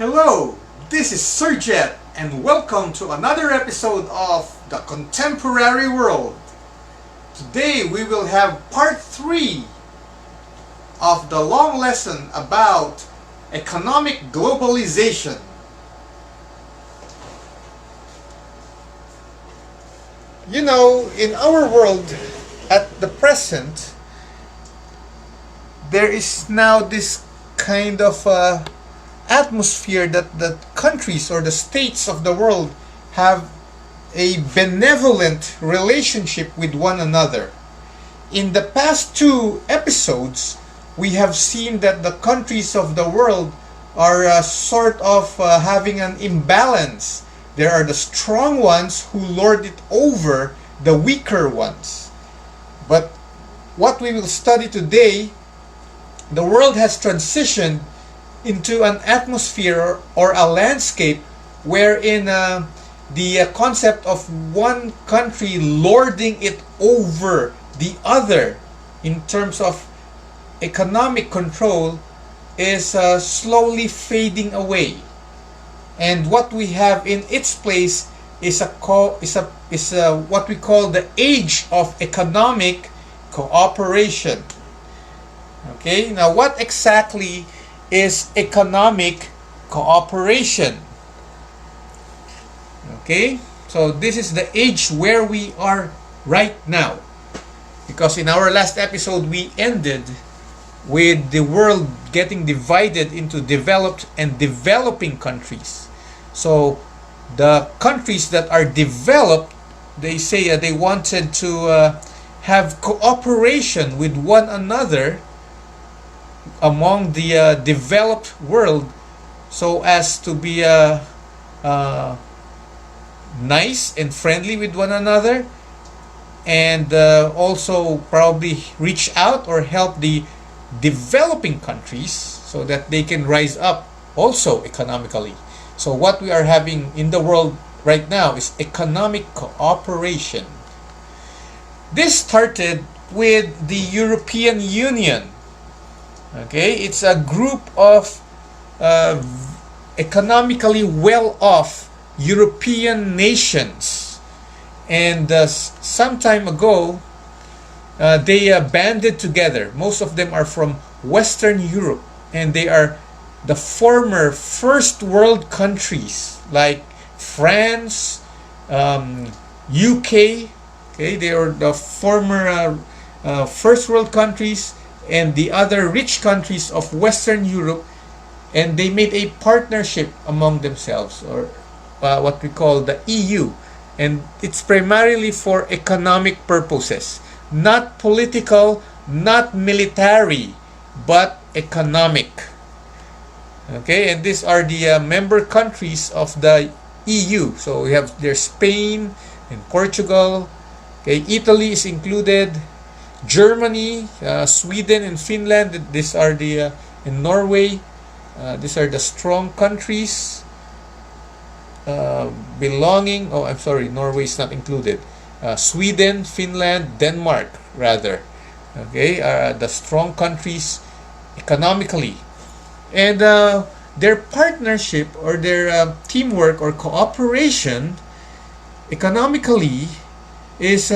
Hello, this is Sir Jet, and welcome to another episode of The Contemporary World. Today we will have part 3 of the long lesson about economic globalization. You know, in our world at the present, there is now this kind of atmosphere that the countries or the states of the world have a benevolent relationship with one another. In the past 2 episodes, we have seen that the countries of the world are sort of having an imbalance. There are the strong ones who lord it over the weaker ones. But what we will study today, the world has transitioned into an atmosphere or a landscape wherein the concept of one country lording it over the other in terms of economic control is slowly fading away. And what we have in its place is what we call the age of economic cooperation. Okay, now what exactly is economic cooperation? Okay, so this is the age where we are right now, because in our last episode we ended with the world getting divided into developed and developing countries. So the countries that are developed, they say they wanted to have cooperation with one another among the developed world, so as to be nice and friendly with one another, and also probably reach out or help the developing countries so that they can rise up also economically. So what we are having in the world right now is economic cooperation. This started with the European Union. Okay, it's a group of economically well-off European nations, and some time ago they banded together. Most of them are from Western Europe, and they are the former first world countries like France, UK. Okay, they are the former first world countries and the other rich countries of Western Europe, and they made a partnership among themselves, or what we call the EU, and it's primarily for economic purposes, not political, not military, but economic. Okay, and these are the member countries of the EU. So we have there's Spain and Portugal. Okay, Italy is included. Germany, Sweden, and Finland. These are the in Norway. These are the strong countries belonging. Oh, I'm sorry, Norway is not included. Sweden, Finland, Denmark, rather. Okay, the strong countries economically, and their partnership or their teamwork or cooperation economically is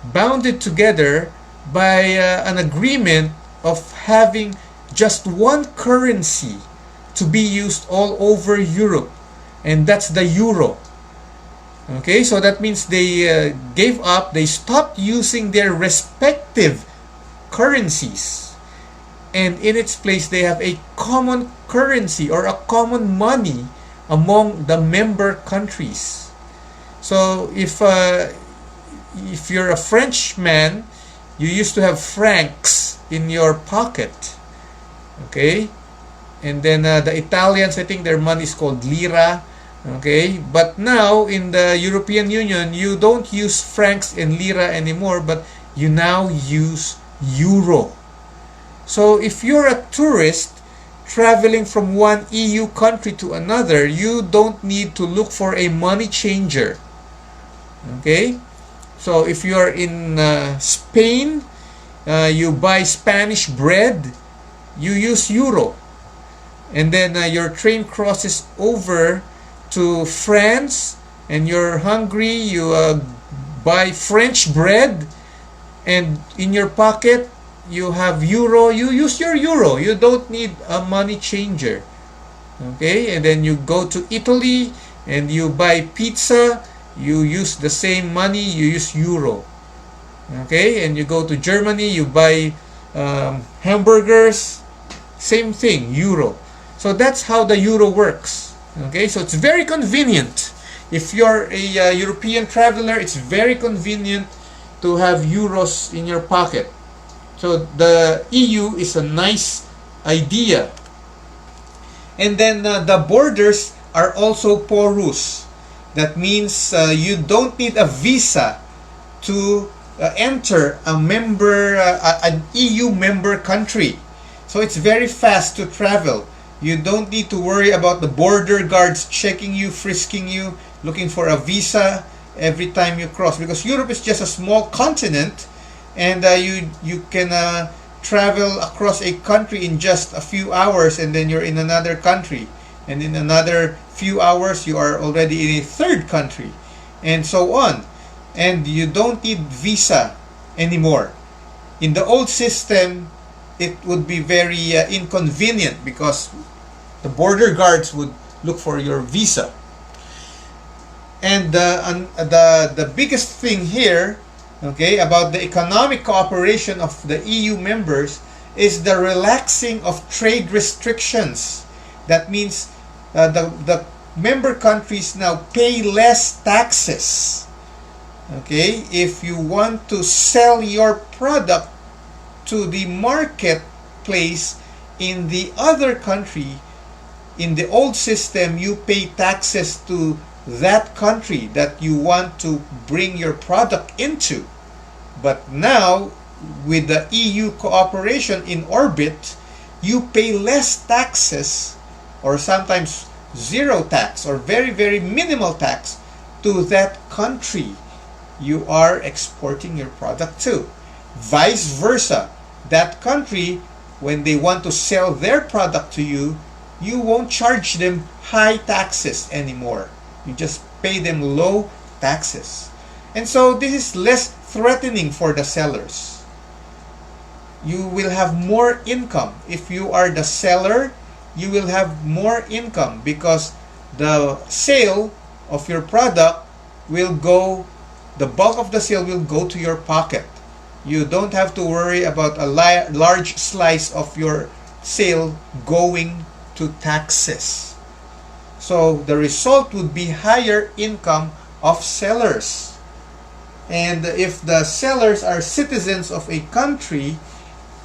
bounded together by an agreement of having just one currency to be used all over Europe, and that's the euro. Okay, so that means they gave up, they stopped using their respective currencies, and in its place they have a common currency or a common money among the member countries. So if you're a Frenchman, you used to have francs in your pocket. Okay, and then the Italians, I think their money is called lira. Okay, but now in the European Union, you don't use francs and lira anymore, but you now use euro. So if you're a tourist traveling from one EU country to another, you don't need to look for a money changer. Okay, so if you're in Spain, you buy Spanish bread, you use euro. and then your train crosses over to France, and you're hungry, you buy French bread, and in your pocket you have euro, you use your euro, you don't need a money changer. Okay, and then you go to Italy and you buy pizza, you use the same money, you use euro. Okay, and you go to Germany, you buy hamburgers, same thing, euro. So that's how the euro works. Okay, so it's very convenient. If you're a European traveler, it's very convenient to have euros in your pocket. So the EU is a nice idea. And then the borders are also porous. That means you don't need a visa to enter an EU member country. So it's very fast to travel. You don't need to worry about the border guards checking you, frisking you, looking for a visa every time you cross, because Europe is just a small continent, and you can travel across a country in just a few hours, and then you're in another country, and in another few hours you are already in a third country, and so on. And you don't need visa anymore. In the old system, it would be very inconvenient, because the border guards would look for your visa. And the biggest thing here, okay, about the economic cooperation of the EU members is the relaxing of trade restrictions. That means the member countries now pay less taxes. Okay, if you want to sell your product to the marketplace in the other country, in the old system, you pay taxes to that country that you want to bring your product into. But now, with the EU cooperation in orbit, you pay less taxes, or sometimes zero tax, or very, very minimal tax to that country you are exporting your product to. Vice versa, that country, when they want to sell their product to you, you won't charge them high taxes anymore. You just pay them low taxes. And so this is less threatening for the sellers. You will have more income. If you are the seller, you will have more income, because the sale of your product will go, the bulk of the sale will go to your pocket. You don't have to worry about a large slice of your sale going to taxes. So the result would be higher income of sellers. And if the sellers are citizens of a country,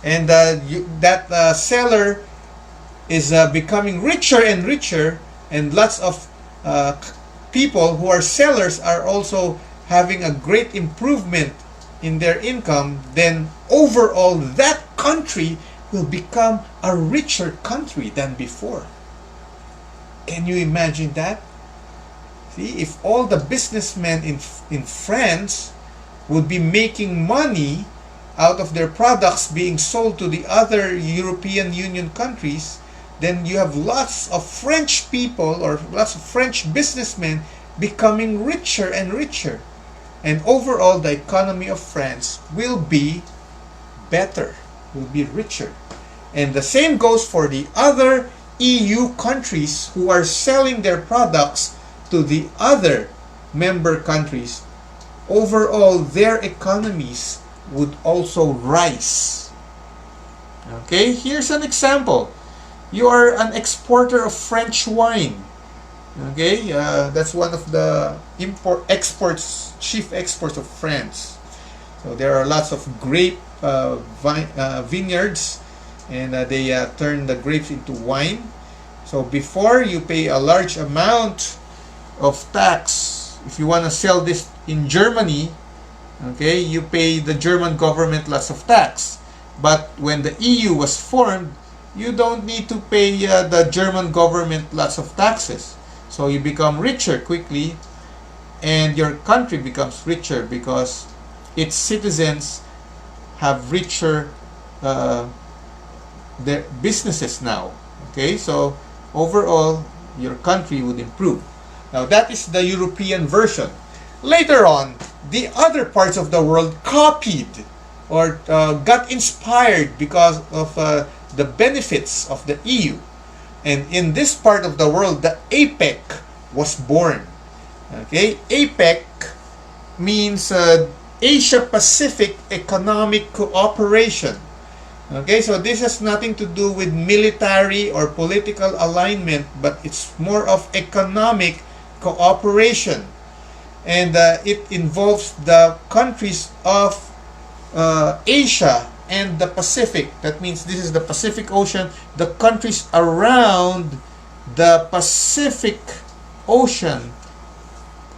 and that seller is becoming richer and richer, and lots of people who are sellers are also having a great improvement in their income, then overall that country will become a richer country than before. Can you imagine that? See, if all the businessmen in France would be making money out of their products being sold to the other European Union countries, then you have lots of French people, or lots of French businessmen becoming richer and richer. And overall, the economy of France will be better, will be richer. And the same goes for the other EU countries who are selling their products to the other member countries. Overall, their economies would also rise. Okay, here's an example. You are an exporter of French wine. Okay, that's one of the chief exports of France. So there are lots of grape vineyards, and they turn the grapes into wine. So before, you pay a large amount of tax. If you want to sell this in Germany, okay, you pay the German government lots of tax. But when the EU was formed, you don't need to pay the German government lots of taxes. So you become richer quickly, and your country becomes richer because its citizens have richer their businesses now. Okay, so overall your country would improve. Now that is the European version. Later on, the other parts of the world copied or got inspired because of the benefits of the EU. And in this part of the world, the APEC was born. Okay, APEC means Asia Pacific Economic Cooperation. Okay, so this has nothing to do with military or political alignment, but it's more of economic cooperation. And it involves the countries of Asia and the Pacific. That means this is the Pacific Ocean, the countries around the Pacific Ocean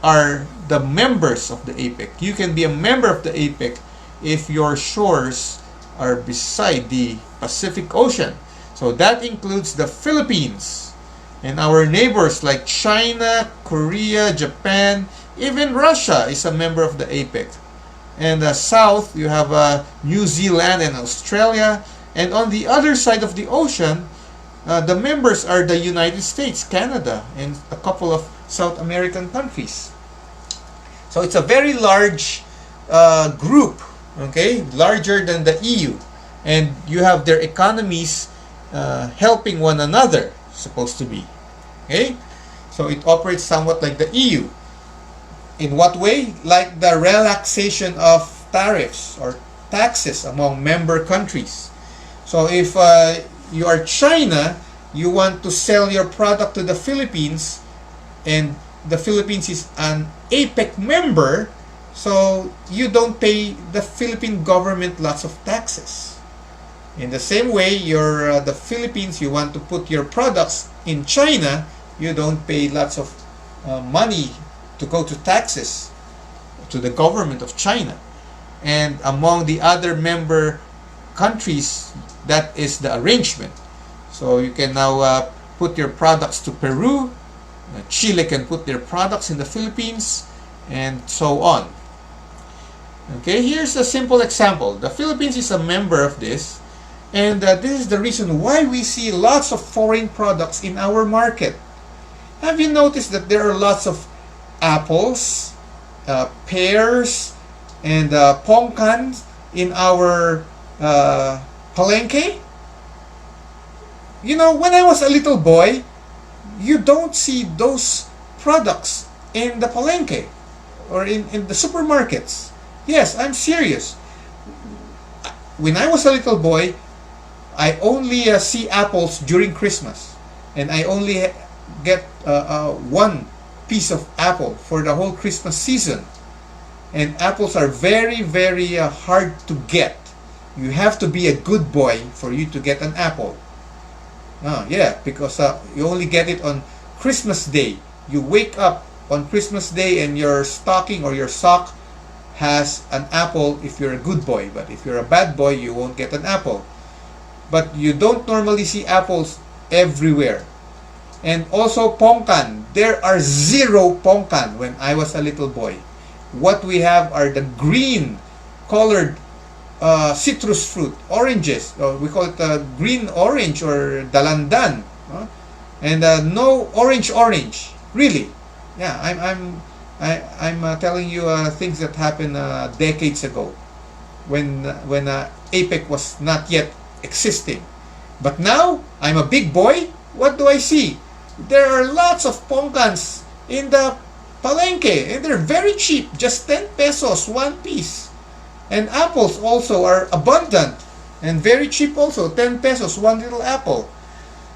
are the members of the APEC. You can be a member of the APEC if your shores are beside the Pacific Ocean. So that includes the Philippines and our neighbors like China, Korea, Japan, even Russia is a member of the APEC. And south, you have New Zealand and Australia. And on the other side of the ocean, the members are the United States, Canada, and a couple of South American countries. So it's a very large group, okay, larger than the EU. And you have their economies helping one another, supposed to be. Okay? So it operates somewhat like the EU. In what way? Like the relaxation of tariffs or taxes among member countries. So if you are China, you want to sell your product to the Philippines, and the Philippines is an APEC member, so you don't pay the Philippine government lots of taxes. In the same way, the Philippines, you want to put your products in China, you don't pay lots of money to go to taxes to the government of China. And among the other member countries, that is the arrangement. So you can now put your products to Peru, Chile can put their products in the Philippines, and so on. Okay, here's a simple example. The Philippines is a member of this, and this is the reason why we see lots of foreign products in our market. Have you noticed that there are lots of apples, pears, and pongkans in our palengke? You know, when I was a little boy, you don't see those products in the palengke or in the supermarkets. Yes, I'm serious. When I was a little boy, I only see apples during Christmas, and I only get one piece of apple for the whole Christmas season. And apples are very, very hard to get. You have to be a good boy for you to get an apple. Yeah, because you only get it on Christmas Day. You wake up on Christmas Day and your stocking or your sock has an apple if you're a good boy. But if you're a bad boy, you won't get an apple. But you don't normally see apples everywhere. And also pongkan. There are 0 pongkan when I was a little boy. What we have are the green colored citrus fruit, oranges. We call it green orange or dalandan. And no orange. Really. Yeah, I'm telling you things that happened decades ago when APEC was not yet existing. But now, I'm a big boy. What do I see? There are lots of pongkans in the palengke, and they're very cheap, just 10 pesos, one piece. And apples also are abundant and very cheap also, 10 pesos, one little apple.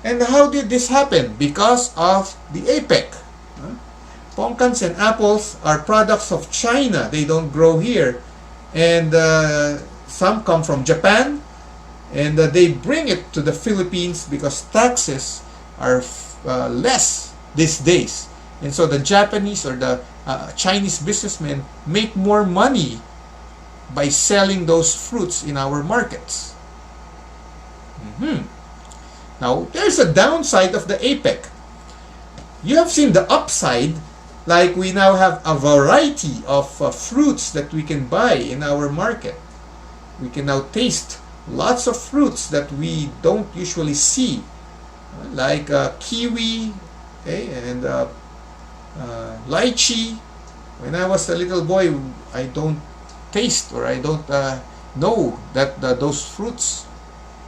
And how did this happen? Because of the APEC. Pongkans and apples are products of China. They don't grow here. And some come from Japan, and they bring it to the Philippines because taxes are less these days. And so the Japanese or the Chinese businessmen make more money by selling those fruits in our markets. Now, there's a downside of the APEC. You have seen the upside, like we now have a variety of fruits that we can buy in our market. We can now taste lots of fruits that we don't usually see like kiwi, okay, and lychee. When I was a little boy, I don't taste or I don't know that those fruits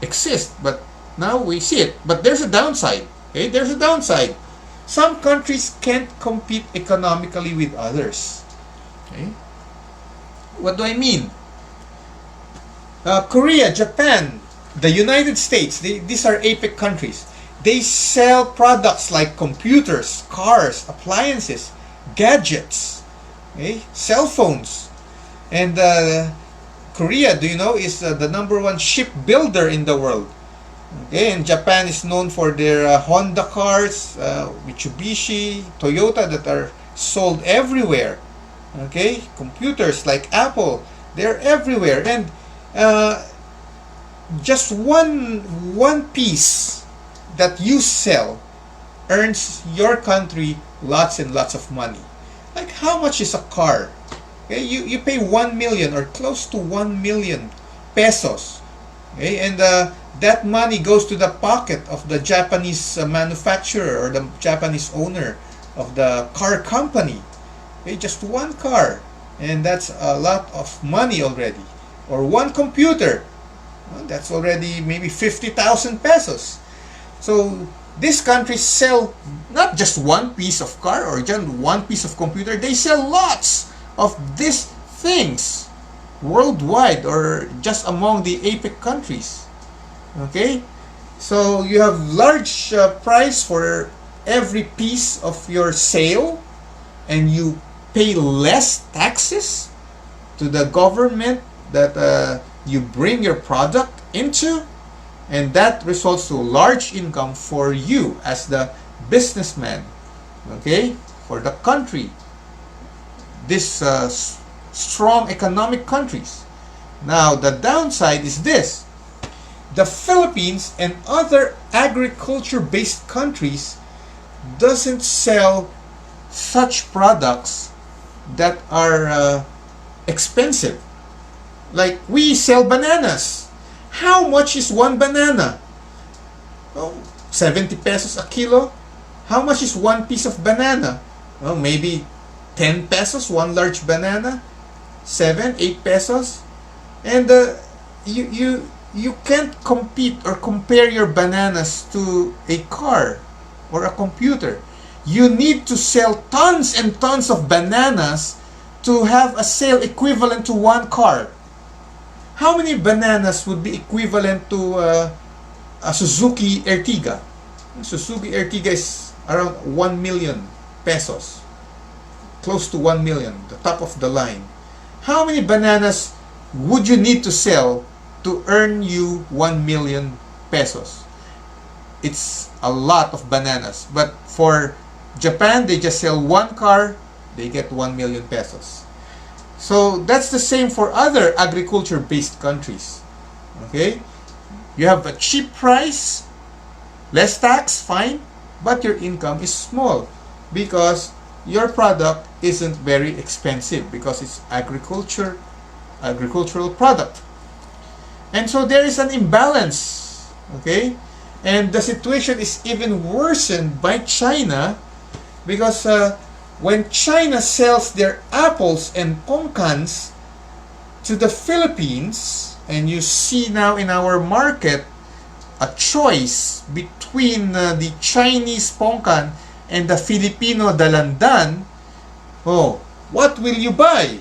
exist, but now we see it. But there's a downside. Okay, there's a downside. Some countries can't compete economically with others. Okay, what do I mean? Korea, Japan, the United States, these are APEC countries. They sell products like computers, cars, appliances, gadgets, okay, cell phones. And Korea, do you know, is the number one shipbuilder in the world. Okay, and Japan is known for their Honda cars, Mitsubishi, Toyota that are sold everywhere. Okay, computers like Apple, they're everywhere. And just one piece that you sell earns your country lots and lots of money. Like how much is a car? Okay, you pay 1 million or close to 1 million pesos. Okay, and that money goes to the pocket of the Japanese manufacturer or the Japanese owner of the car company. Okay, just one car, and that's a lot of money already. Or one computer, well, that's already maybe 50,000 pesos. So these countries sell not just one piece of car or just one piece of computer, they sell lots of these things worldwide or just among the APEC countries. Okay, so you have large price for every piece of your sale, and you pay less taxes to the government that you bring your product into, and that results to large income for you as the businessman, okay, for the country, this strong economic countries. Now the downside is this: the Philippines and other agriculture based countries doesn't sell such products that are expensive. Like we sell bananas. How much is one banana? Oh, 70 pesos a kilo. How much is one piece of banana? Oh, maybe 10 pesos, one large banana. 7, 8 pesos. And you can't compete or compare your bananas to a car or a computer. You need to sell tons and tons of bananas to have a sale equivalent to one car. How many bananas would be equivalent to a Suzuki Ertiga? Suzuki Ertiga is around 1 million pesos. Close to 1 million, the top of the line. How many bananas would you need to sell to earn you 1 million pesos? It's a lot of bananas. But for Japan, they just sell one car, they get 1 million pesos. So that's the same for other agriculture-based countries. Okay? You have a cheap price, less tax, fine, but your income is small because your product isn't very expensive because it's agricultural product. And so there is an imbalance. Okay? And the situation is even worsened by China because when China sells their apples and pongkans to the Philippines, and you see now in our market a choice between the Chinese pongkan and the Filipino dalandan, oh, what will you buy?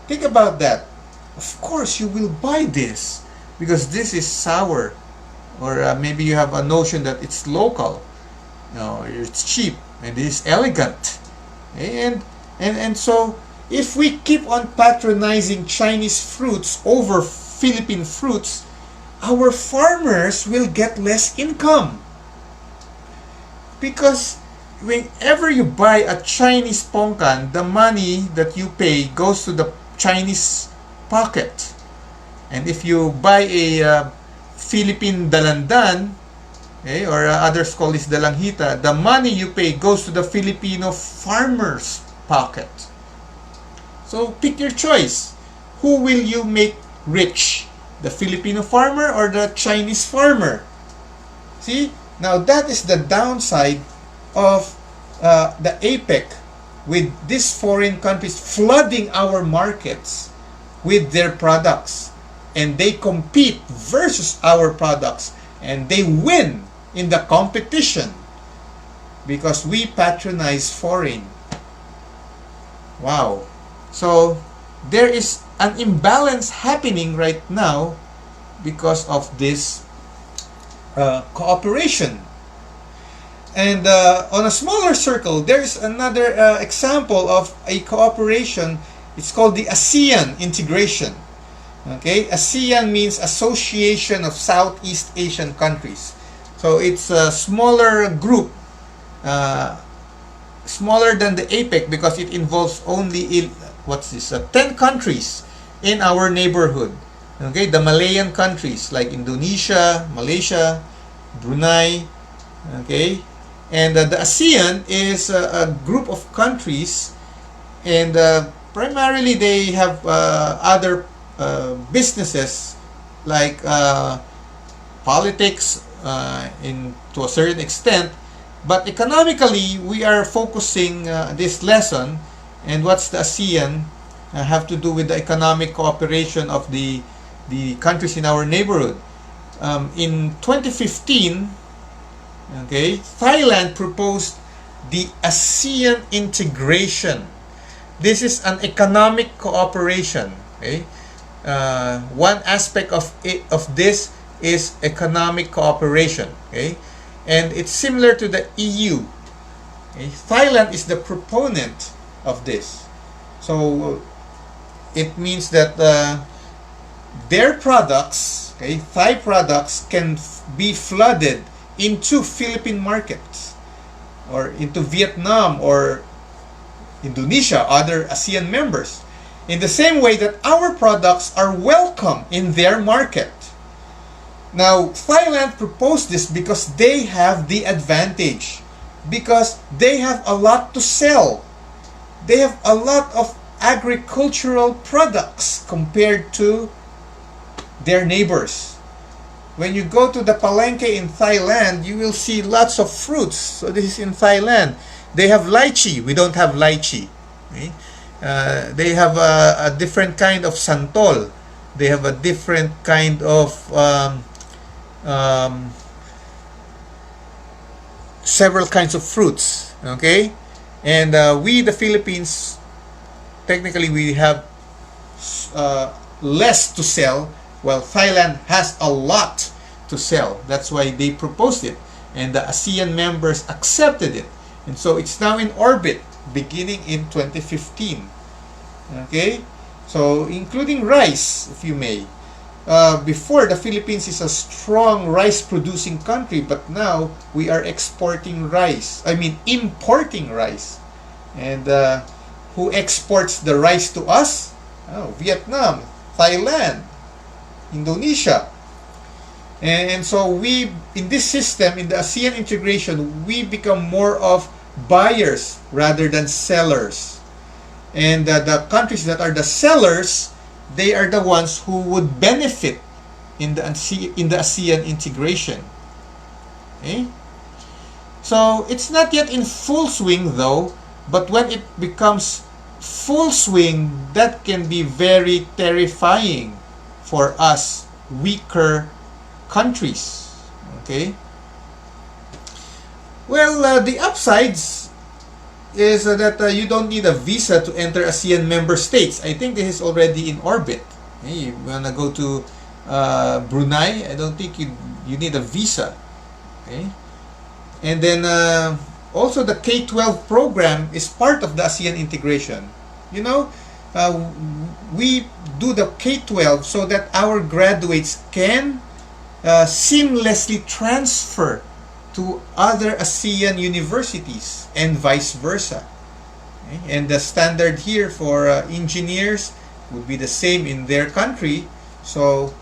Think about that. Of course you will buy this because this is sour, or maybe you have a notion that it's local. No, it's cheap and it's elegant. And so if we keep on patronizing Chinese fruits over Philippine fruits, our farmers will get less income. Because whenever you buy a Chinese pongkan, the money that you pay goes to the Chinese pocket. And if you buy a Philippine dalandan, okay, or others call this dalanghita, the money you pay goes to the Filipino farmer's pocket. So pick your choice. Who will you make rich? The Filipino farmer or the Chinese farmer? See, now that is the downside of the APEC, with these foreign countries flooding our markets with their products, and they compete versus our products, and they win in the competition because we patronize foreign. Wow. So there is an imbalance happening right now because of this cooperation. And on a smaller circle, there's another example of a cooperation. It's called the ASEAN Integration. Okay, ASEAN means Association of Southeast Asian Countries. So it's a smaller group, smaller than the APEC because it involves only 10 countries in our neighborhood. Okay, the Malayan countries like Indonesia, Malaysia, Brunei. Okay, and the ASEAN is a group of countries, and primarily they have other businesses like politics to a certain extent, but economically we are focusing this lesson. And what's the ASEAN have to do with the economic cooperation of the countries in our neighborhood? In 2015, okay, Thailand proposed the ASEAN Integration. This is an economic cooperation. Okay, one aspect of this is economic cooperation. Okay, and it's similar to the EU. Okay? Thailand is the proponent of this, so it means that their products, okay, Thai products, can be flooded into Philippine markets or into Vietnam or Indonesia, other ASEAN members, in the same way that our products are welcome in their market. Now, Thailand proposed this because they have the advantage, because they have a lot to sell. They have a lot of agricultural products compared to their neighbors. When you go to the palengke in Thailand, you will see lots of fruits. So this is in Thailand. They have lychee. We don't have lychee. Okay? They have a different kind of santol. They have a different kind of several kinds of fruits. Okay, and we, the Philippines, technically we have less to sell, while Thailand has a lot to sell. That's why they proposed it, and the ASEAN members accepted it, and so it's now in orbit beginning in 2015. Okay, so including rice, if you may. Before, the Philippines is a strong rice producing country, but now we are importing rice. And who exports the rice to us? Vietnam, Thailand, Indonesia. And so we, in this system, in the ASEAN integration, we become more of buyers rather than sellers. And the countries that are the sellers, they are the ones who would benefit in the ASEAN integration. Okay? So it's not yet in full swing though, but when it becomes full swing, that can be very terrifying for us weaker countries. Okay? Well, the upsides is that you don't need a visa to enter ASEAN member states. I think this is already in orbit. Okay? You want to go to Brunei, I don't think you need a visa. Okay? And then also the K-12 program is part of the ASEAN integration. You know, we do the K-12 so that our graduates can seamlessly transfer to other ASEAN universities and vice versa. Okay? And the standard here for engineers would be the same in their country, so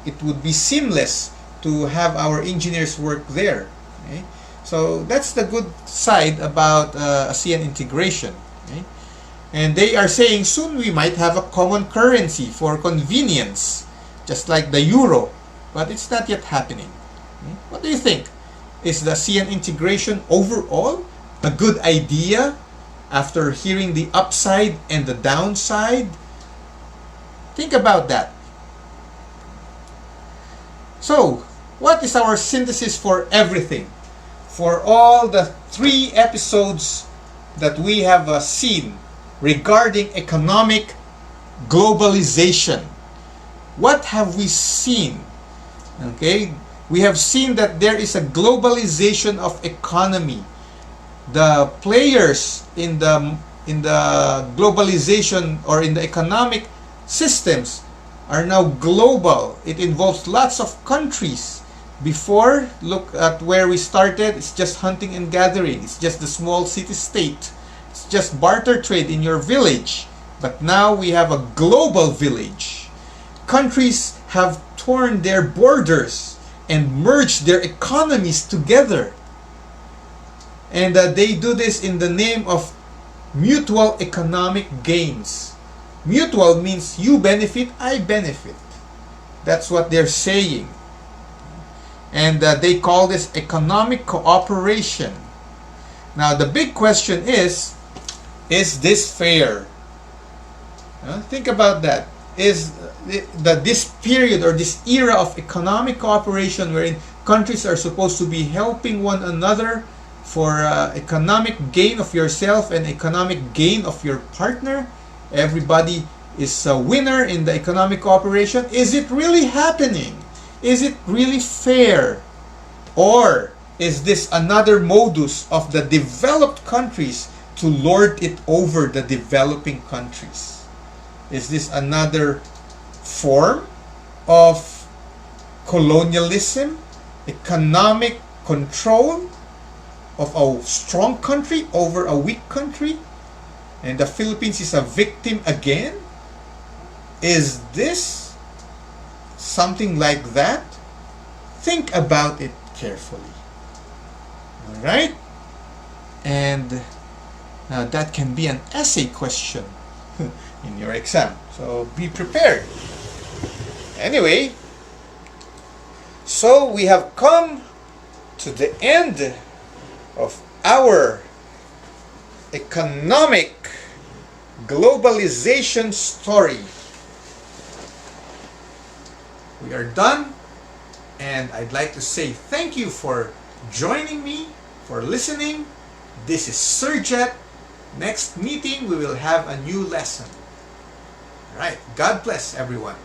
it would be seamless to have our engineers work there. Okay? So that's the good side about ASEAN integration. Okay? And they are saying soon we might have a common currency for convenience, just like the euro, but it's not yet happening. What do you think? Is the ASEAN integration overall a good idea after hearing the upside and the downside? Think about that. So, what is our synthesis for everything? For all the 3 episodes that we have seen regarding economic globalization. What have we seen? Okay, we have seen that there is a globalization of economy. The players in the globalization or in the economic systems are now global. It involves lots of countries. Before, look at where we started. It's just hunting and gathering. It's just the small city-state. It's just barter trade in your village. But now we have a global village. Countries have torn their borders and merged their economies together. And they do this in the name of mutual economic gains. Mutual means you benefit, I benefit. That's what they're saying. And they call this economic cooperation. Now the big question is this fair? Think about that. Is this period or this era of economic cooperation wherein countries are supposed to be helping one another for economic gain of yourself and economic gain of your partner, everybody is a winner in the economic cooperation. Is it really happening? Is it really fair? Or is this another modus of the developed countries to lord it over the developing countries? Is this another form of colonialism, economic control of a strong country over a weak country? And the Philippines is a victim again? Is this something like that? Think about it carefully. Alright? And that can be an essay question in your exam. So be prepared. Anyway, so we have come to the end of our economic globalization story. We are done, and I'd like to say thank you for joining me, for listening. This is Sir Jet. Next meeting, we will have a new lesson. All right. God bless everyone.